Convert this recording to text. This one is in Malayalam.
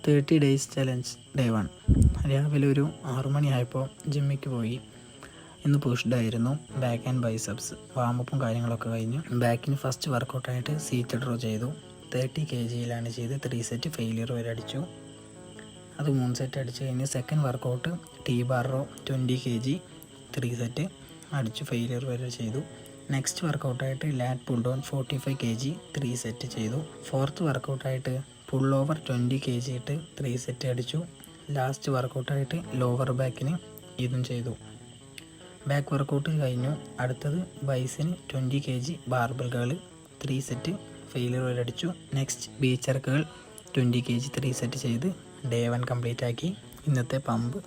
30 days ചലഞ്ച് ഡേ 1. രാവിലെ ഒരു 6 മണിയായപ്പോൾ ജിമ്മിക്ക് പോയി. ഇന്ന് പുഷ്ഡായിരുന്നു. ബാക്ക് ആൻഡ് ബൈസെപ്സ് വാമപ്പും കാര്യങ്ങളൊക്കെ കഴിഞ്ഞു. ബാക്കിന് ഫസ്റ്റ് വർക്കൗട്ടായിട്ട് സീറ്റ് ഡ്രോ ചെയ്തു. 30 kgയിലാണ് ചെയ്ത് 3 സെറ്റ് ഫെയിലിയർ വരെ അടിച്ചു. അത് 3 സെറ്റ് അടിച്ച് കഴിഞ്ഞ് second workout tee bar row 20 kg 3 set അടിച്ചു ഫെയിലിയർ വരെ ചെയ്തു. നെക്സ്റ്റ് വർക്കൗട്ടായിട്ട് lat pull down 45 kg 3 set ചെയ്തു. ഫോർത്ത് വർക്കൗട്ടായിട്ട് പുൾ ഓവർ 20 kg ഇട്ട് 3 സെറ്റ് അടിച്ചു. ലാസ്റ്റ് വർക്കൗട്ടായിട്ട് ലോവർ ബാക്കിന് ഇതും ചെയ്തു. ബാക്ക് വർക്കൗട്ട് കഴിഞ്ഞു. അടുത്തത് ബൈസിന് 20 kg ബാർബൽ 3 സെറ്റ് ഫെയിലിയർ വരെ അടിച്ചു. നെക്സ്റ്റ് ബീച്ചർക്കുകൾ 20 kg 3 സെറ്റ് ചെയ്ത് ഡേ 1 കംപ്ലീറ്റ് ആക്കി. ഇന്നത്തെ പമ്പ്